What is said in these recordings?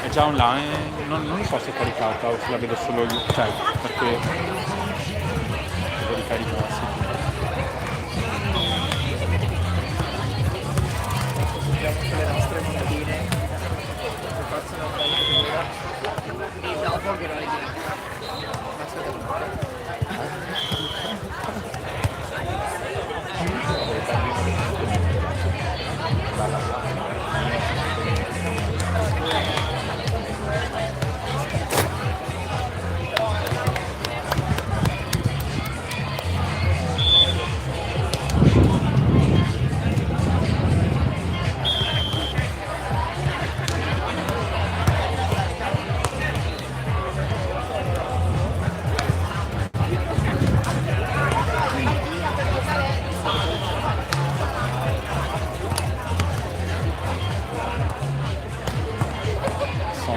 È già online, non so se è caricata o se la vedo solo io, cioè perché devo ricaricare.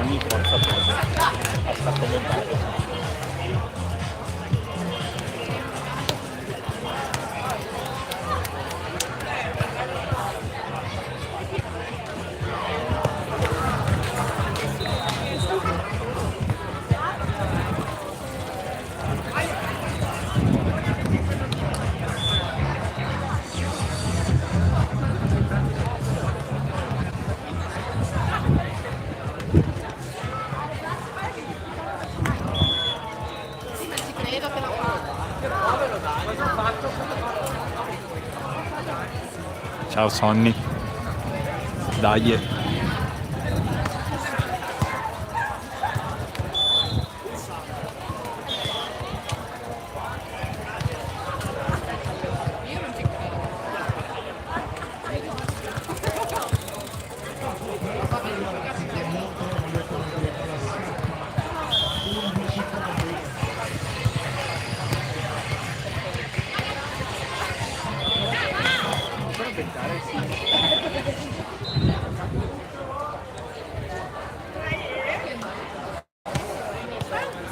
Gianni forza pose. Sta commentando. Ciao Sonny. Dai.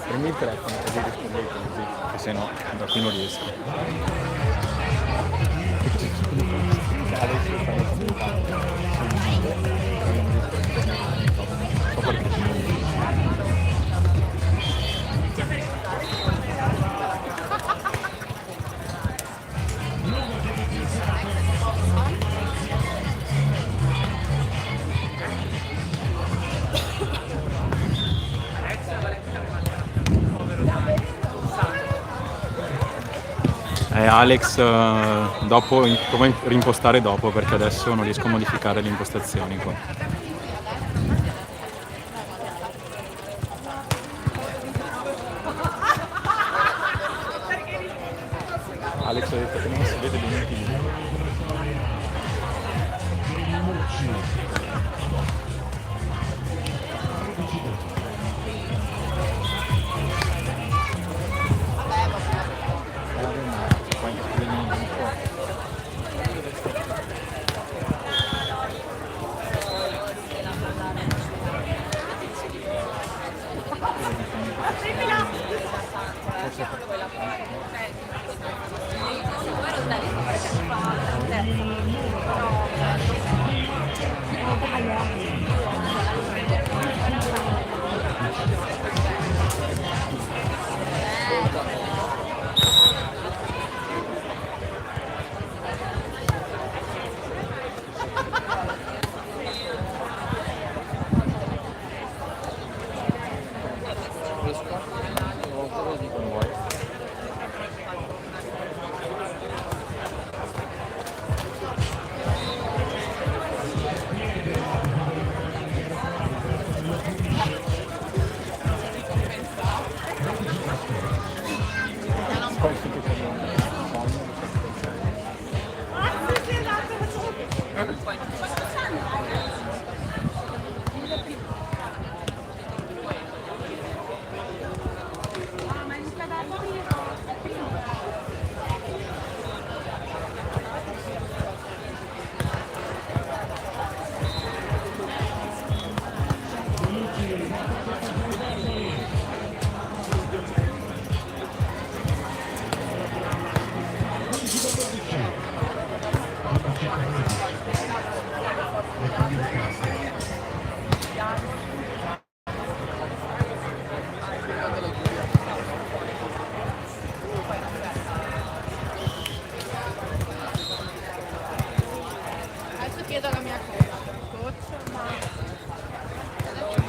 Prendi il telefono e rispondi così, che se no da qui non riesco. Adesso stanno commentando sul video, non so perché. Alex, dopo come rimpostare dopo, perché adesso non riesco a modificare le impostazioni qua. Alex ha detto che non si vede benissimo.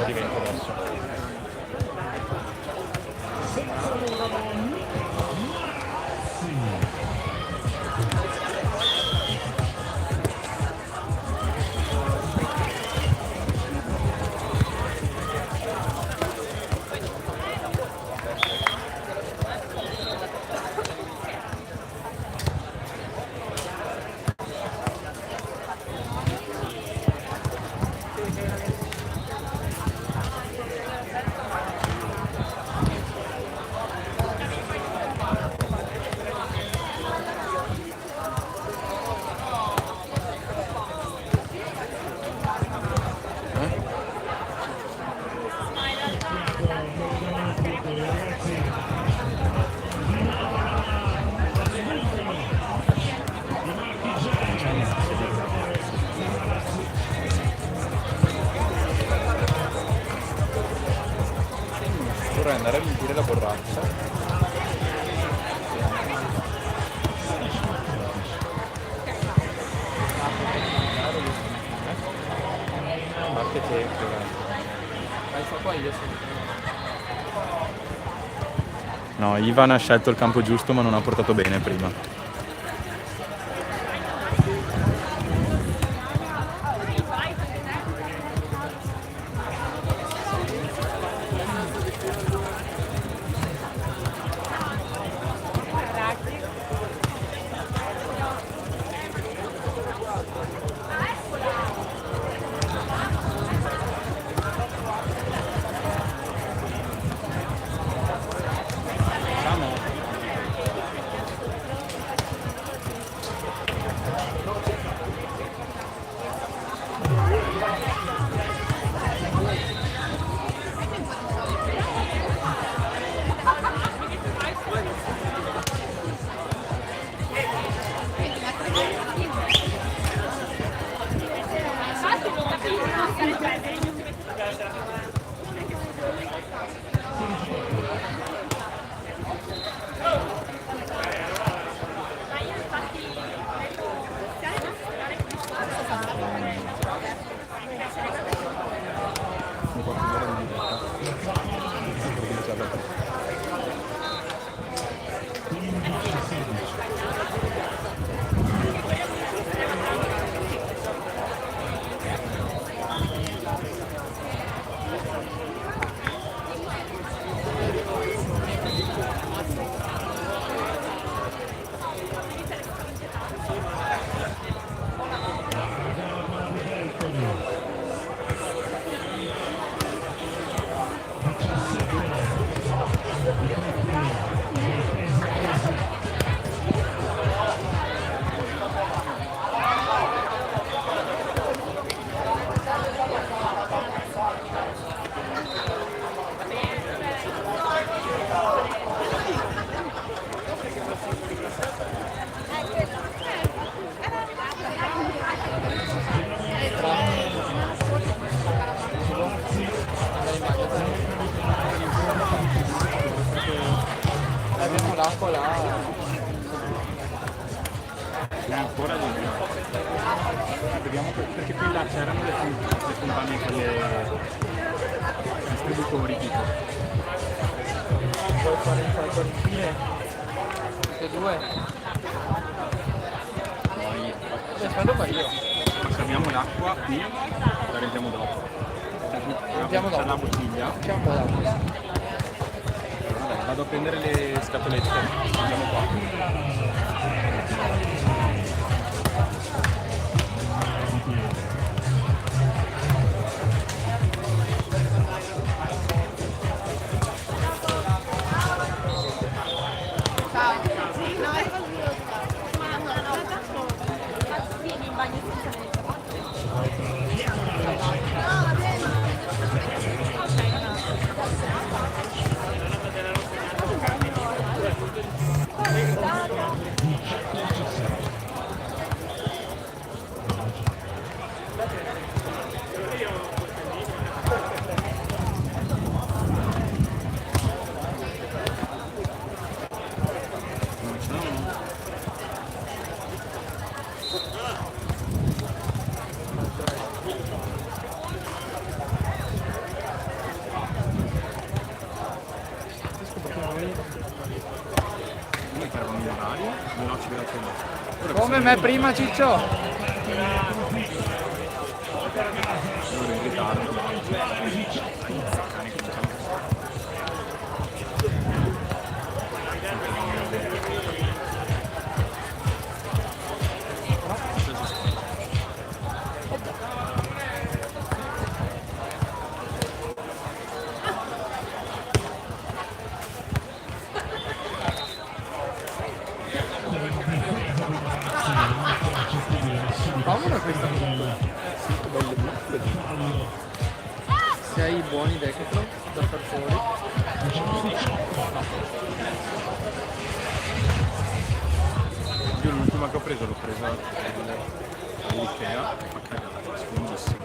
Divento adesso. andare a riempire la borraccia. Che tempo, qua io no, Ivan ha scelto il campo giusto ma non ha portato bene prima. L'acqua là è ancora di più. Vediamo perché qui là c'erano le compagnie, quelle distributori tipo. Puoi fare il qualcosina? Tutte e due? Aspetta qua io. Serviamo l'acqua qui, la rendiamo dopo. Rendiamo dopo. La bottiglia. Facciamo un po' d'acqua. Vado a prendere le scatolette, andiamo qua. Come me prima, Ciccio? Comoda questa se hai i buoni Decathlon da far fuori. Io l'ultima che ho preso l'ho presa all'Ikea, fa cagare, scondissimo.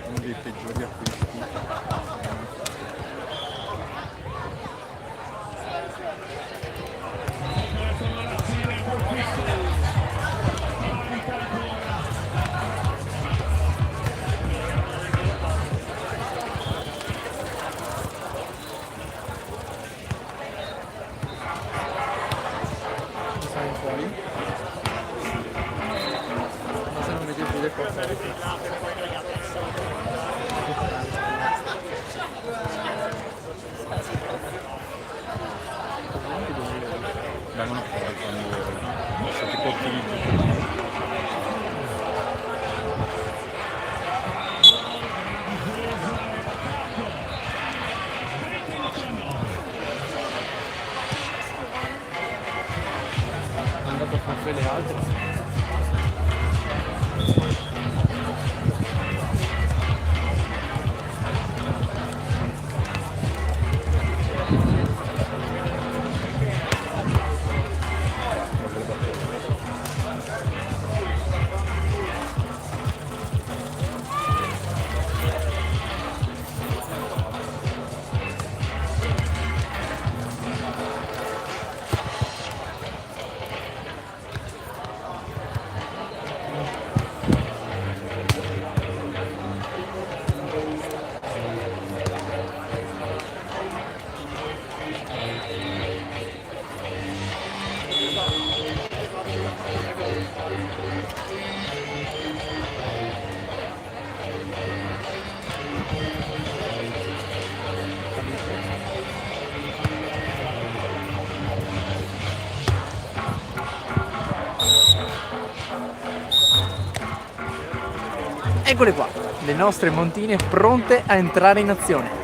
Uno dei peggiori acquisti. Vengono fuori quando sono tipo ottimizzi. È andato a fare le altre. Eccole qua, le nostre montine pronte a entrare in azione.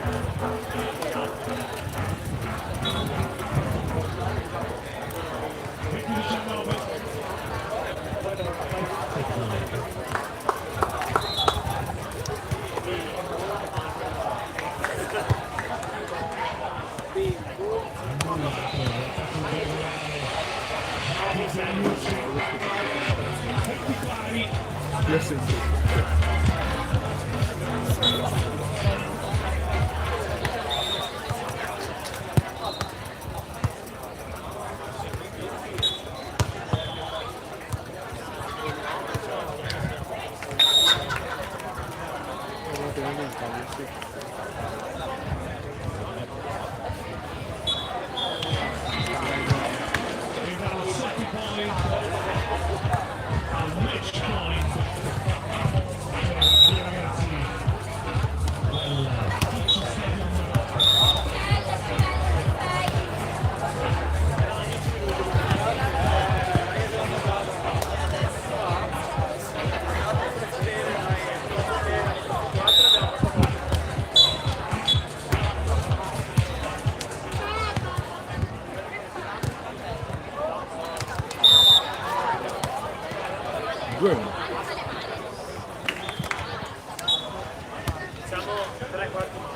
Siamo 3/4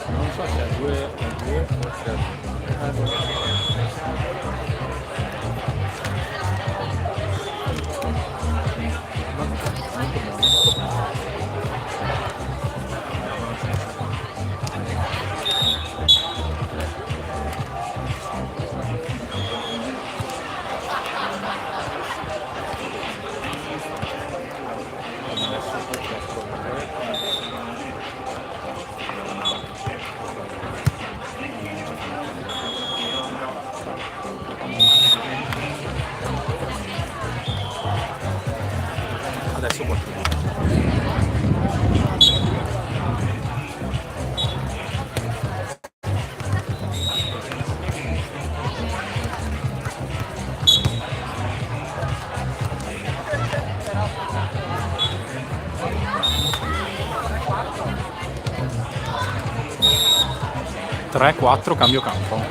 Non so se è 2 o se è adesso 4. Tre, 4, cambio campo.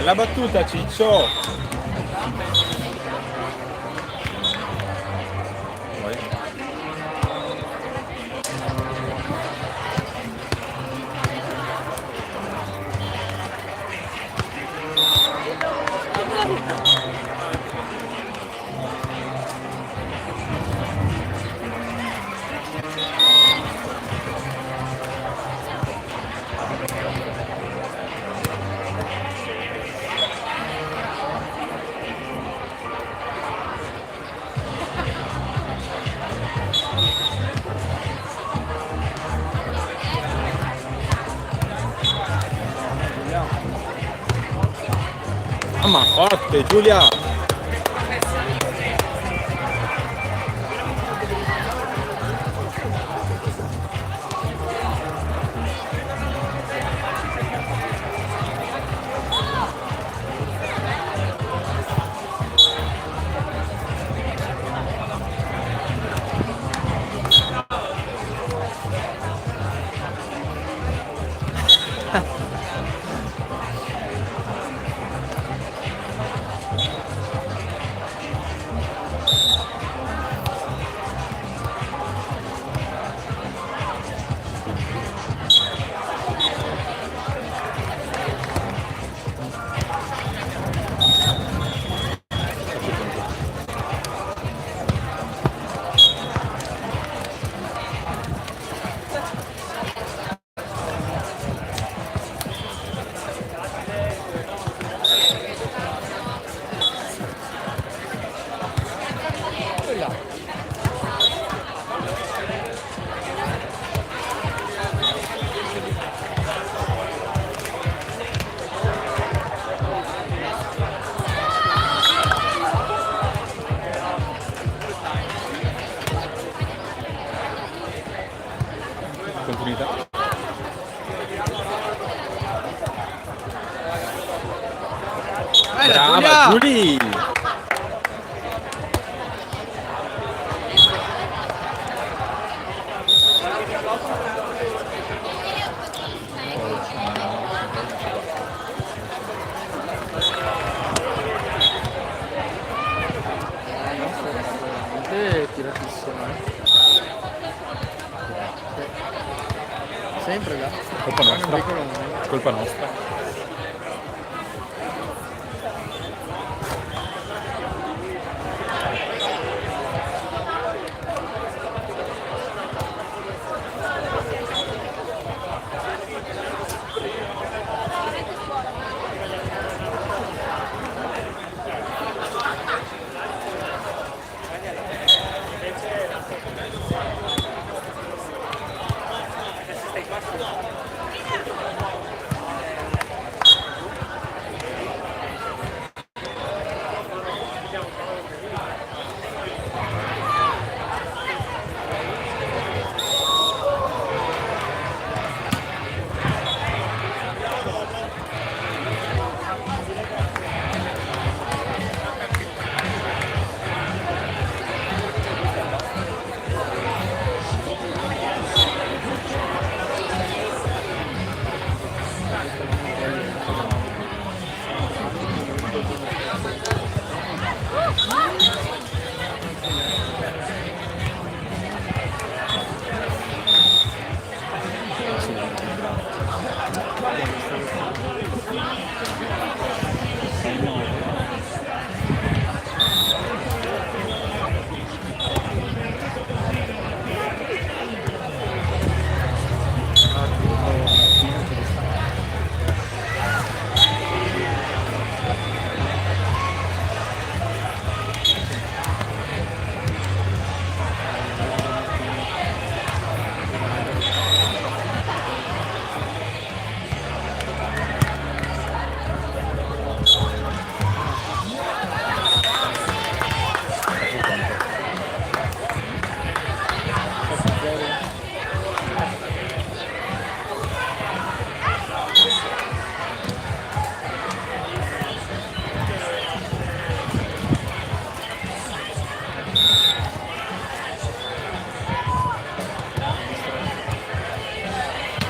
Bella battuta, Ciccio! Vai. Mamma forte, Giulia! Continuità. Brava, Giulia! Tiratissima. Sempre là. Colpa nostra. Colpa nostra.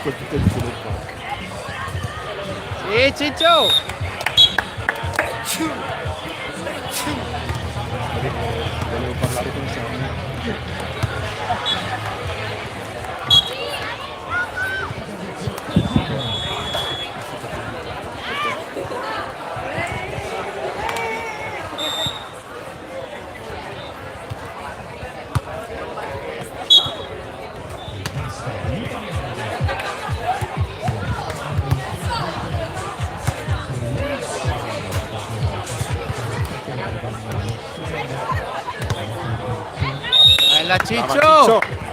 Col tutto il culo. Sì, Ciccio! Volevo parlare con Sammy. Bella Ciccio! Brava, Ciccio.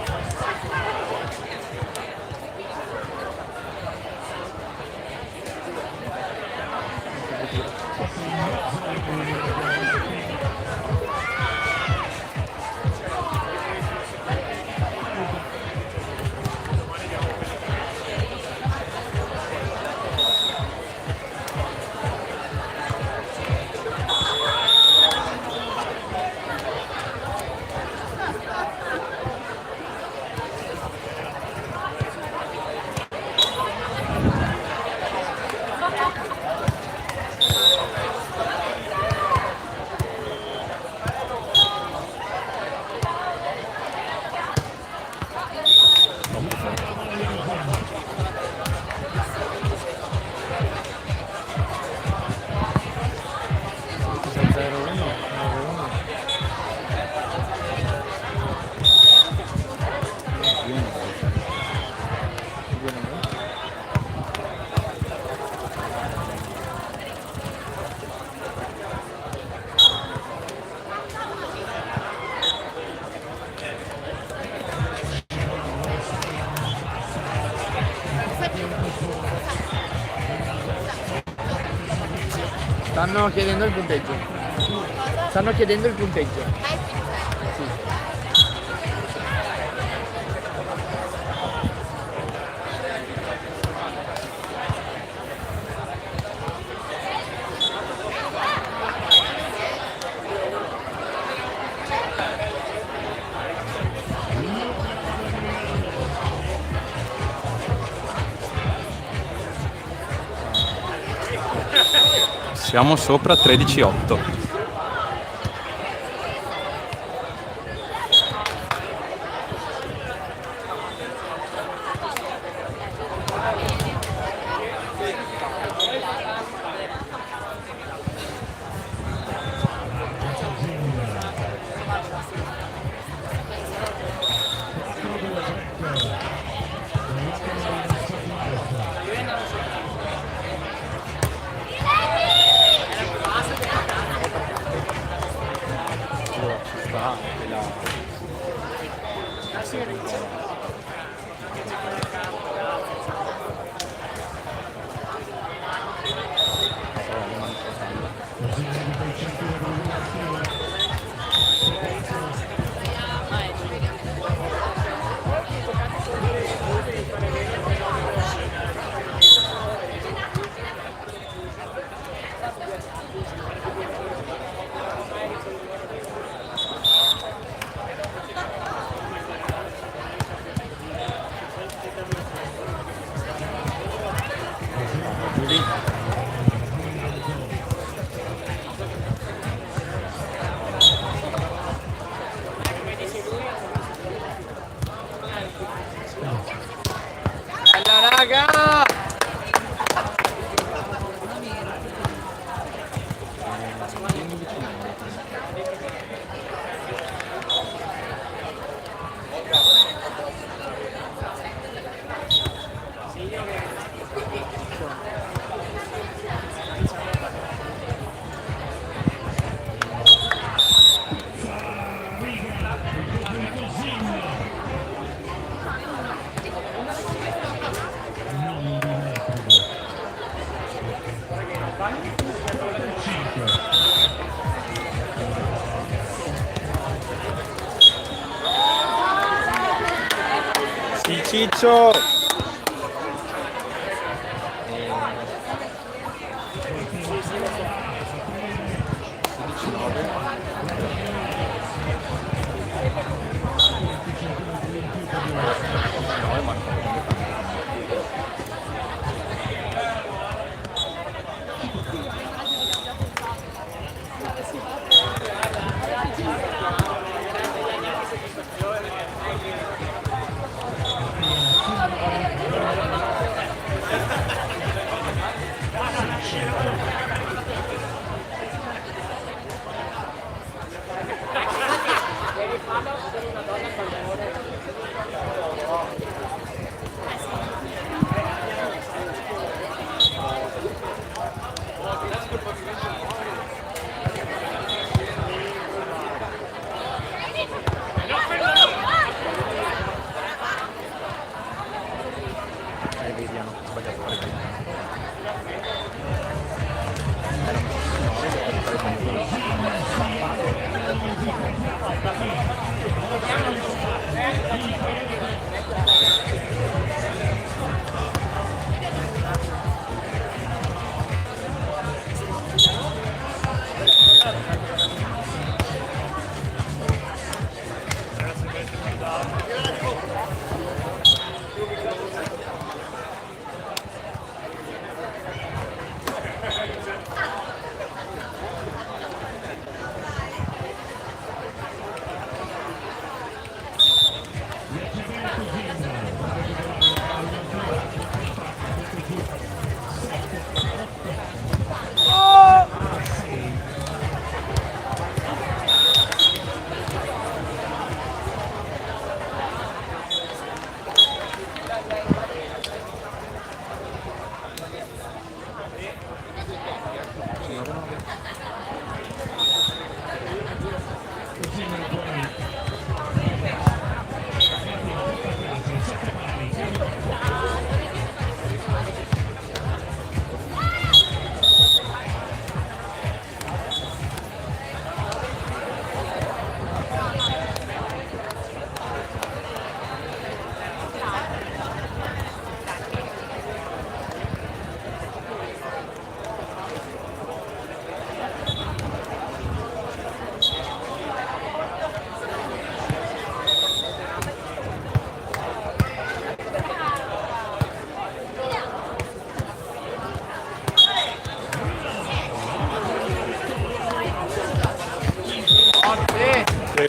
Stanno chiedendo il punteggio. Stanno chiedendo il punteggio. Sì. Siamo sopra 13-8. Bella raga! Sì, Ciccio!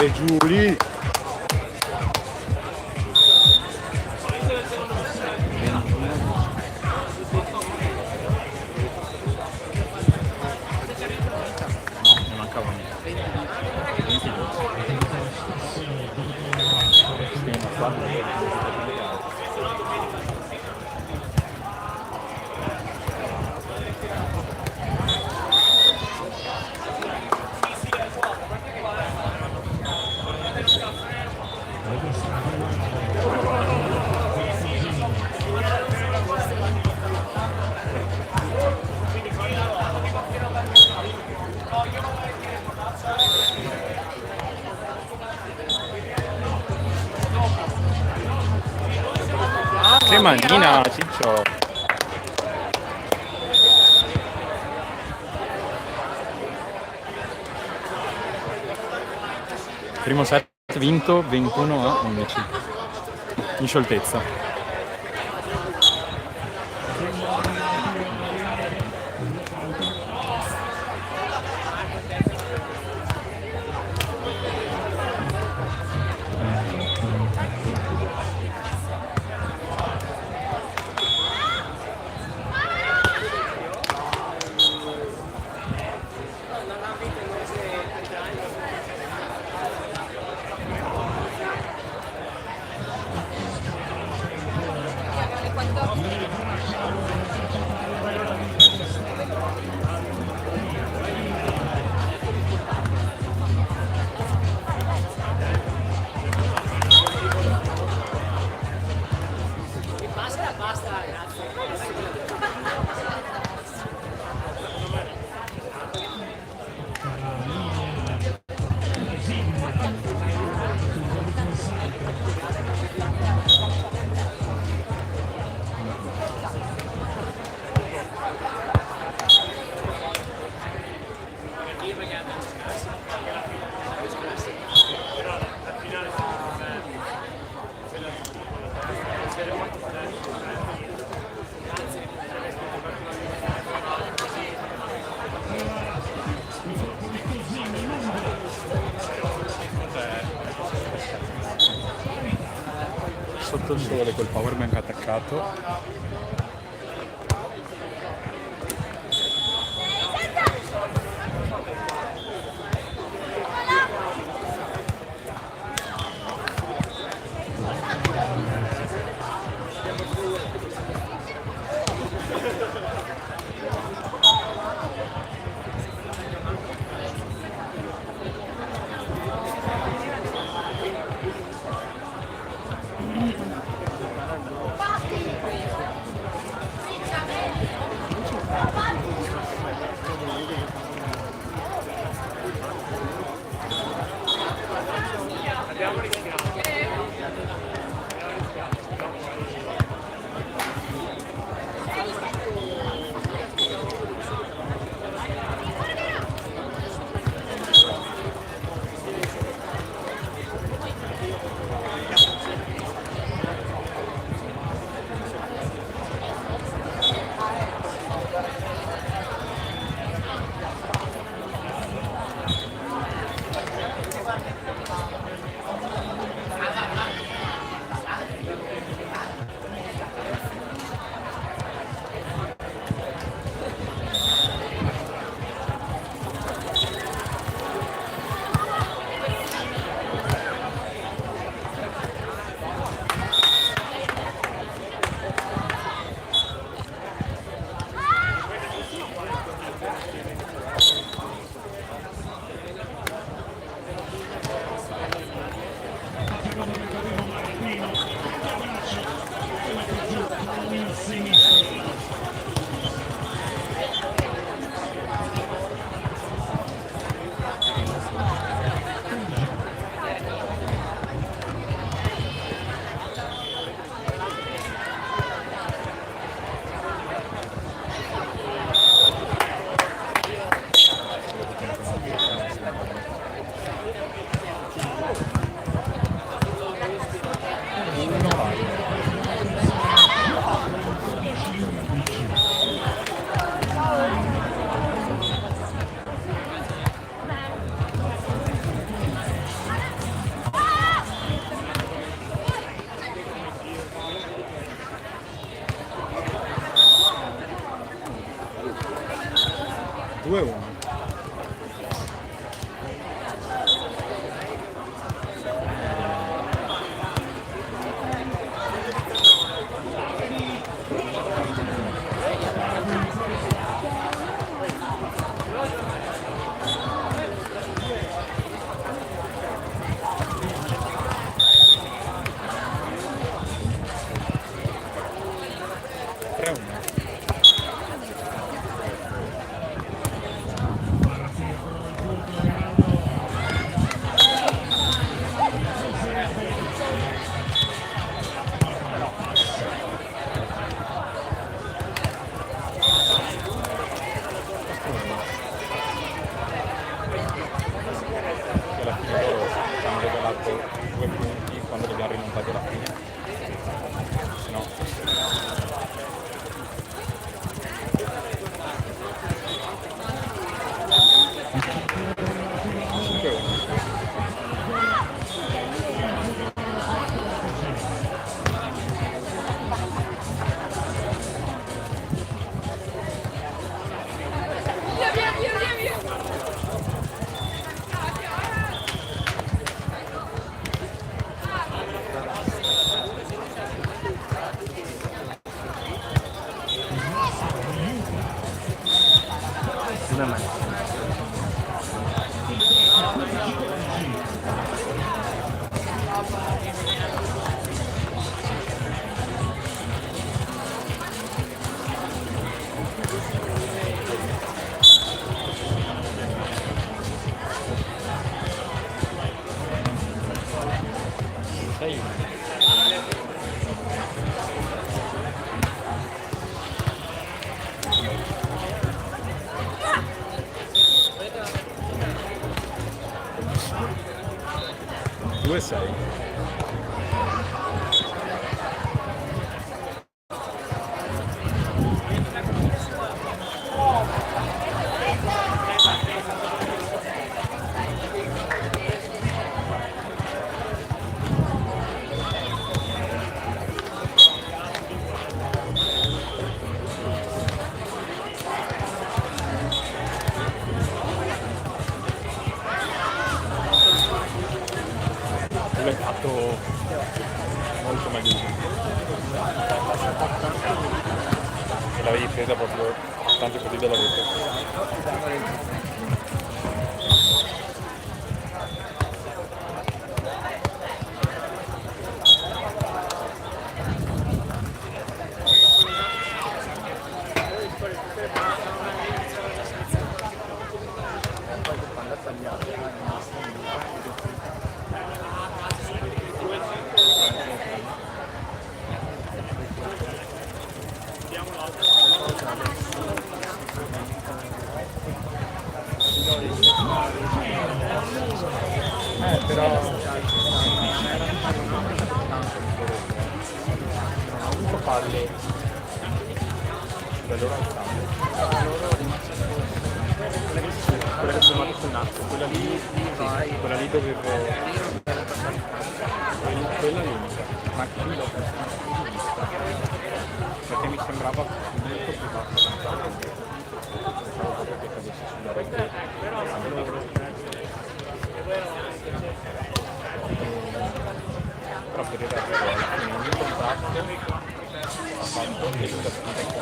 mettere giù lì. Che manina, Ciccio! Primo set vinto 21-11 in scioltezza. Sotto il sole col power bank attaccato. 2-1. Alla fine loro ci hanno regalato 2 punti quando li abbiamo rimontati alla fine. Se no. Sei. 2-6. L'hai fatto molto meglio di me. E l'avevi presa proprio tanto così dalla rete. Però un po' palle da loro alzate. Quella che sono rimasto sul naso, quella lì, sì, quella lì dovevo. Quella è l'unica, ma qui l'ho vista. Perché mi sembrava molto più bassa. Pensavo proprio che cadesse sulla rete. Però per il resto alla fine ogni contatto ha fatto e tutta spinta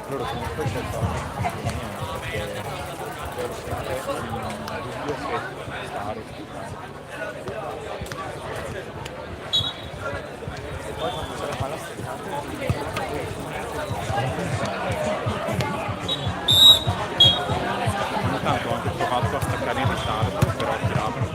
loro comunque cercano perché loro sempre in dubbio se stare e poi quando c'è la palla ogni tanto ho anche provato a staccare in ritardo però tiravano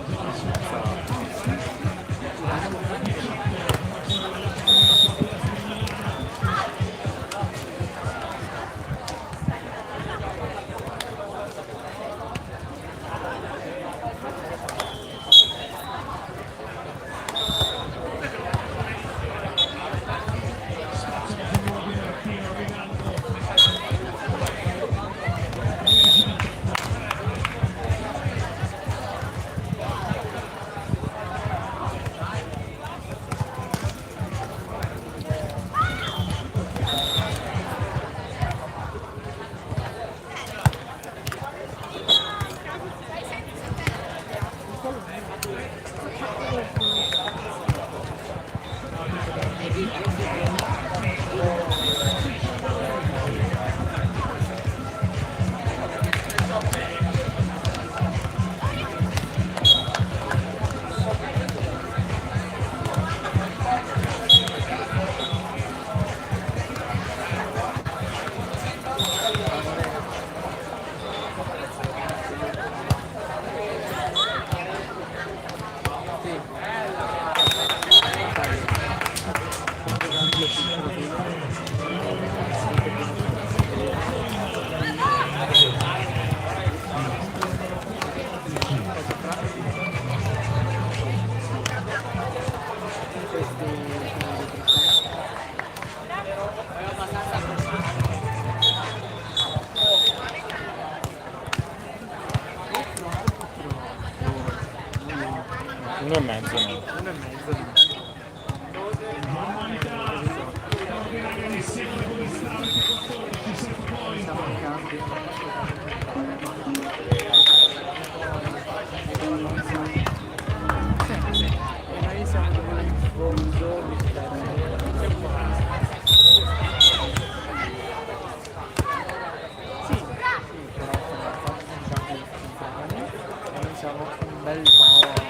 1 e mezzo. 1 e mezzo. Siamo in campi. Sì. E noi siamo in fondo. Sì, però siamo un bel po'.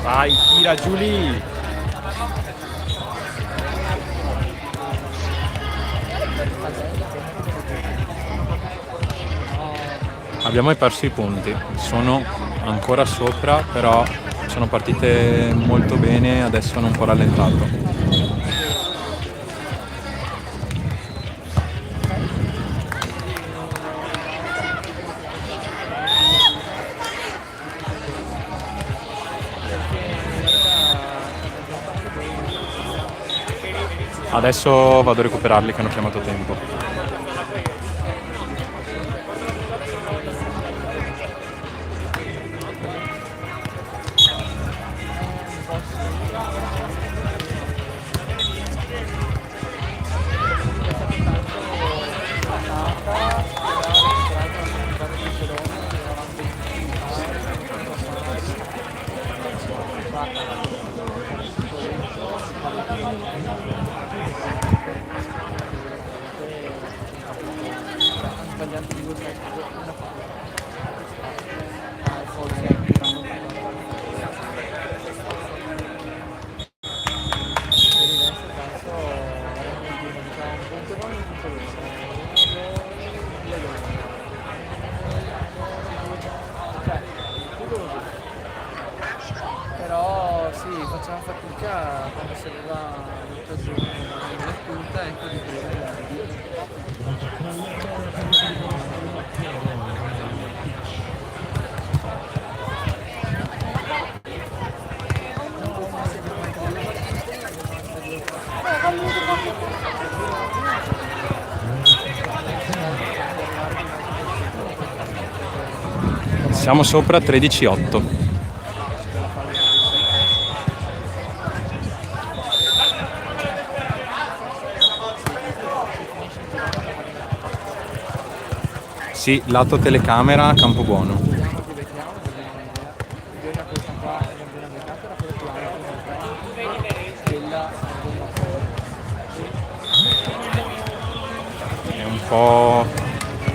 Vai, tira giù lì! Abbiamo perso i punti, sono ancora sopra, però sono partite molto bene, adesso hanno un po' rallentato. Adesso vado a recuperarli che hanno chiamato tempo. Però sì, facciamo fatica quando si arriva all'occasione nella punta e così Siamo sopra 13-8. Sì, lato telecamera, Campobuono. È un po'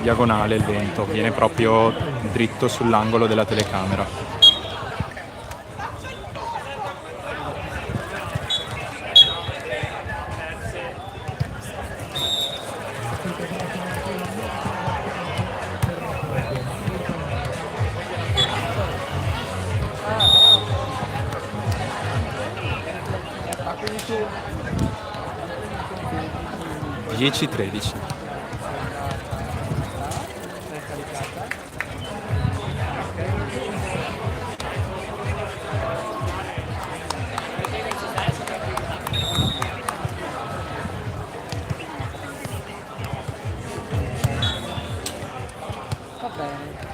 diagonale il vento, viene proprio dritto sull'angolo della telecamera. tu 10-13. Va bene.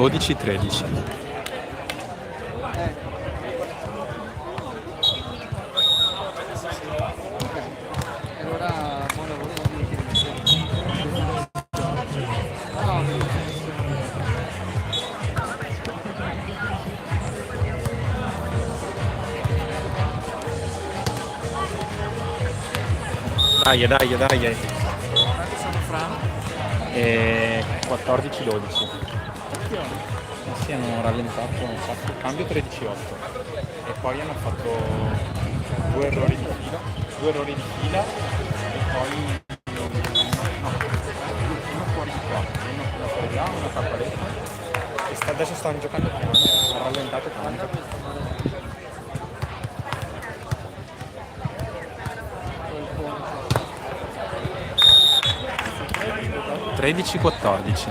12-13. Allora, buon lavoro, non mi Dai. Quanti sono fra? 14-12. Sì, hanno rallentato un sacco. Cambio 13-8. E poi hanno fatto due errori di fila e poi no, uno fuori di qua, uno fuori di là, una cappaletta. E adesso stanno giocando piano, hanno rallentato tanto. 13-14.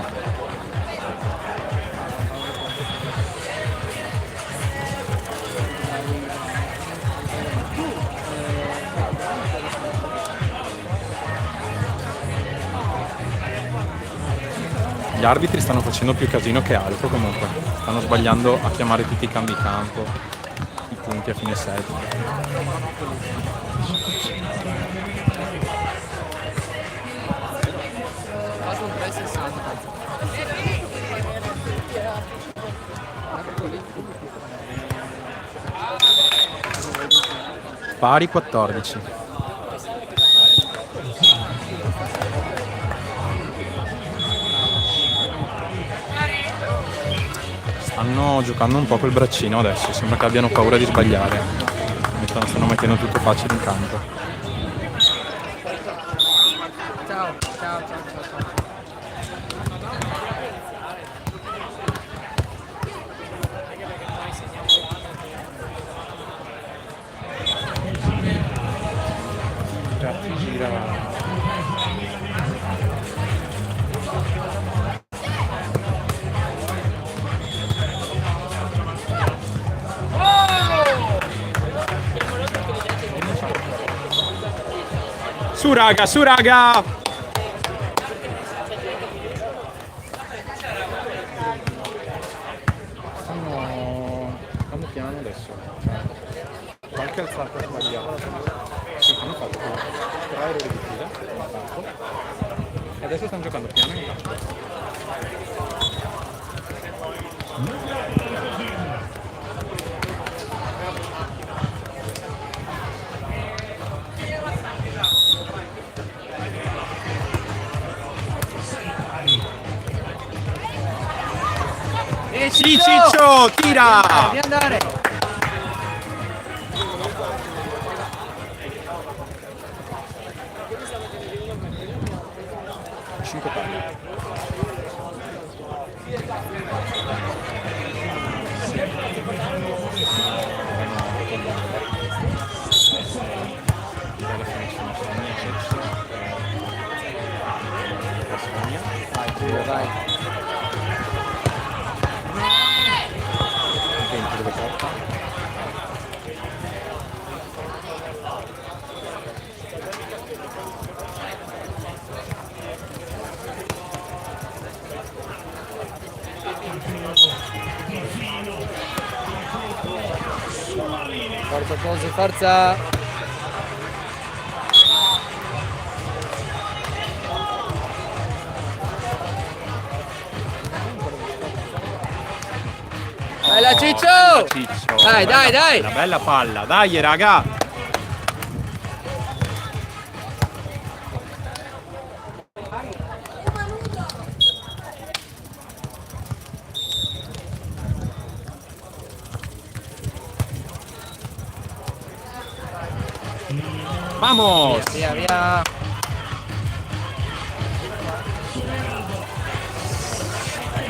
Gli arbitri stanno facendo più casino che altro comunque. Stanno sbagliando a chiamare tutti i cambi campo, i punti a fine set. Fatto un 3,60. Pari 14. Stanno giocando un po' col braccino adesso, sembra che abbiano paura di sbagliare. Stanno mettendo tutto facile in campo. Ciao. Gira. Su raga! Stanno piano adesso. Qualche alzata sbagliata. Sì, hanno fatto 3 errori di fila. E adesso stanno giocando piano in campo. Sì, Ciccio, tira! Devi andare! 5 pari. Vai. Forza Tosi, forza! Bella Ciccio! Ciccio! Dai! Una bella palla, dai raga! Vamos! Via!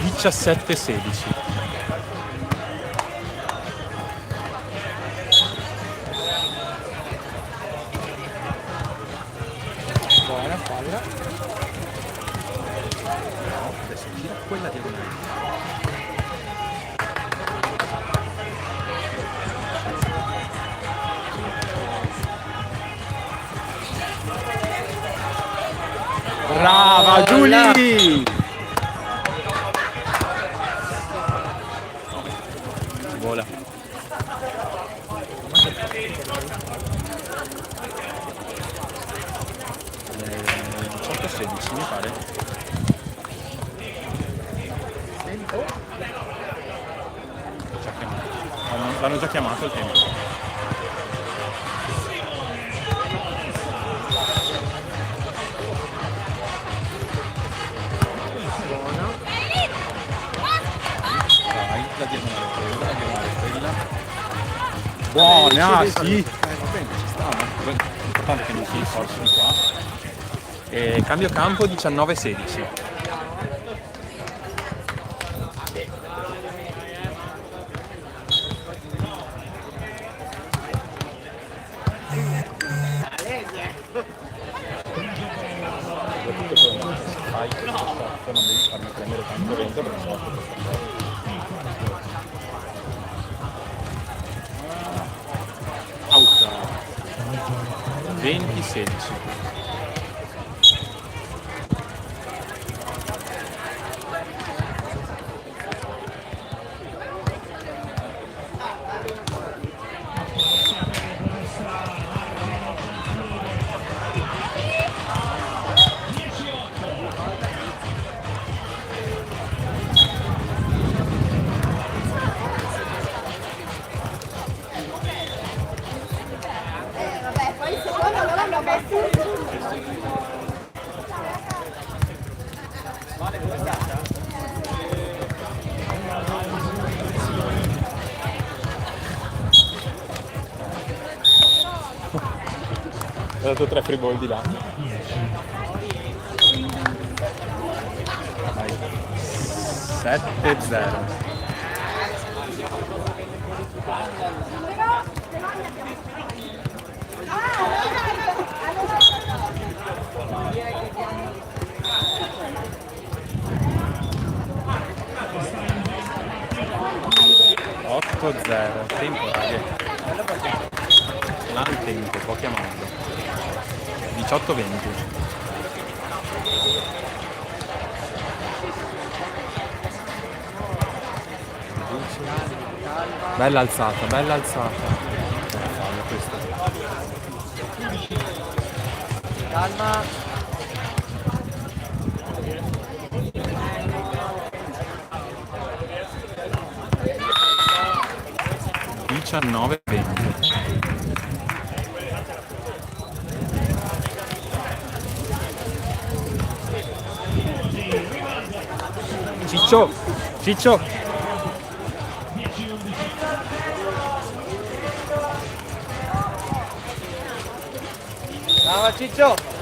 17-16. Buona palla. Adesso gira quella diagonale. Brava Giulia! Vola. 18-16 mi pare. L'hanno già chiamato il tempo. La diagonale quella. Buona, sì! Va bene, ci sta, ma l'importante è che non si forza di qua. E cambio campo 19-16. Non devi farmi prendere tanto vento perché sennò out. 20-16. Ho dato 3 free ball di là. Vai. 7-0. Tempo, raga. Là il tempo, può chiamarlo. 18-20. Bella alzata, bella alzata. Fallo questo. Calma. 19-20. Ciccio, Ciccio. Brava Ciccio.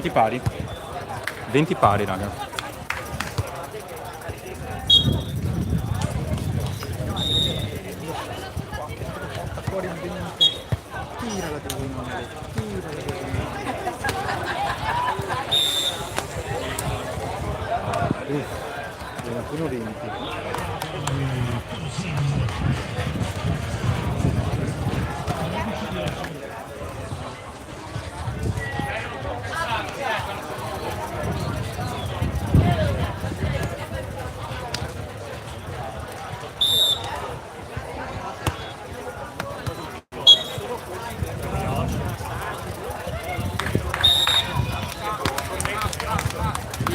Pari. 20 pari, raga. Fuori il 20. Tira la diagonale. Tira la diagonale. Era pure 20.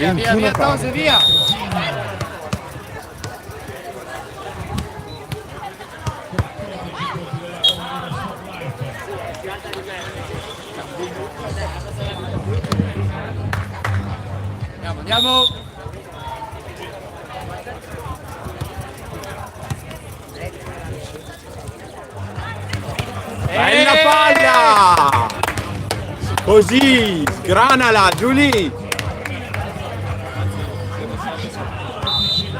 Via, via, via, Tose, via! Andiamo! Bella palla! Così, sgranala, Giulia!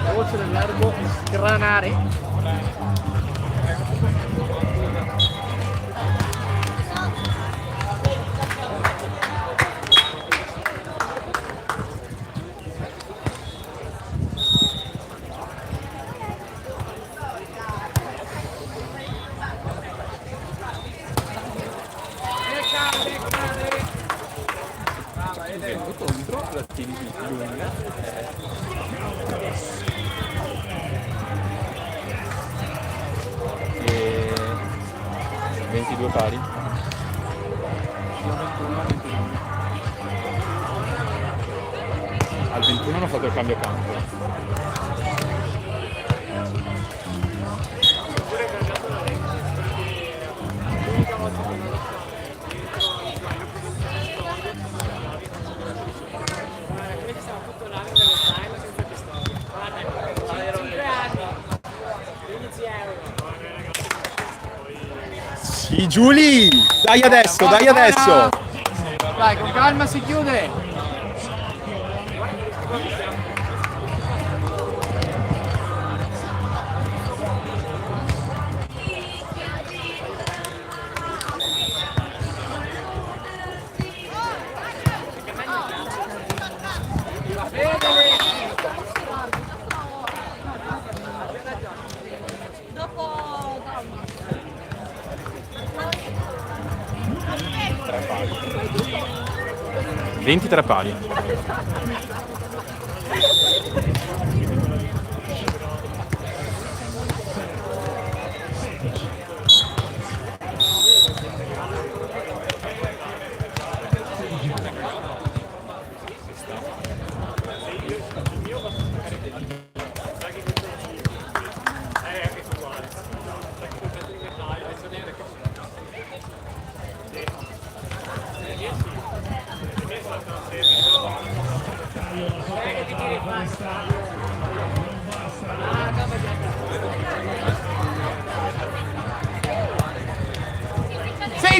La voce del verbo sgranare. Contro la team di Giulia. 22 pari. Al 21 hanno fatto il cambio campo. Sì, Giulia! Dai adesso, dai adesso! Dai, con calma si chiude! Pari. 23 pari.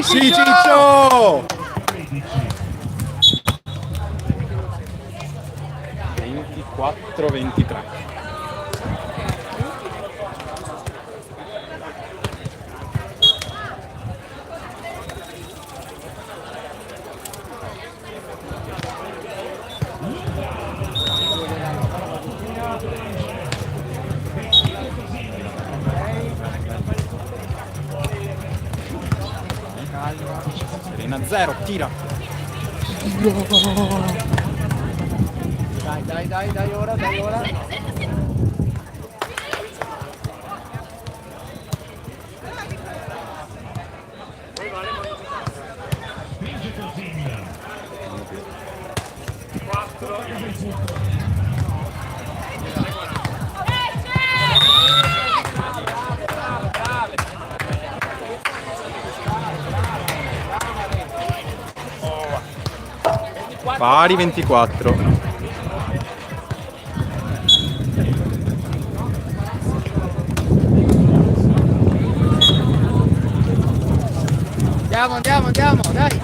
Sì, Ciccio! 24-23. Serena 0, tira. Dai ora, dai ora. Pari 24. Andiamo, dai.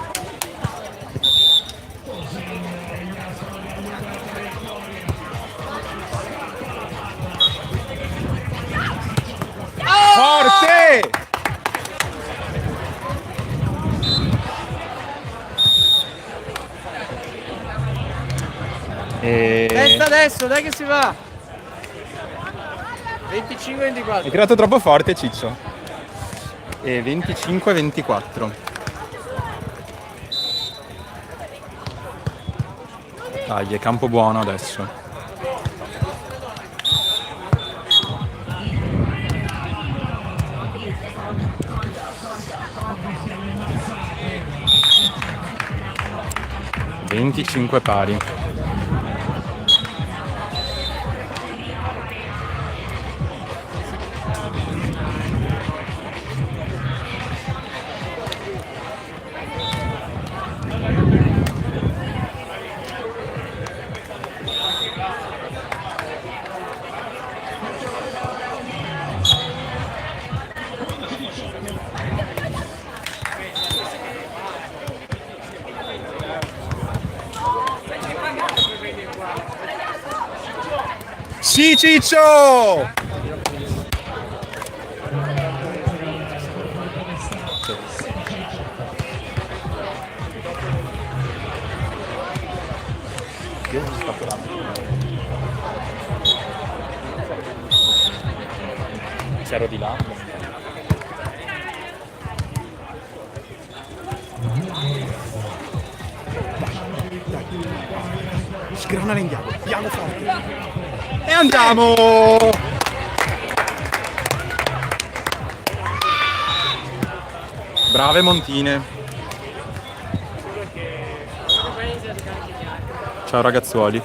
Forte! Testa adesso, dai che si va. 25-24. Hai tirato troppo forte, Ciccio. E 25-24. Dai, è campo buono adesso. Venticinque pari. Sì, Ciccio! Io non sto c'ero di là. Sgranale indietro, piano forte. E andiamo! Brave Montine. Ciao ragazzuoli.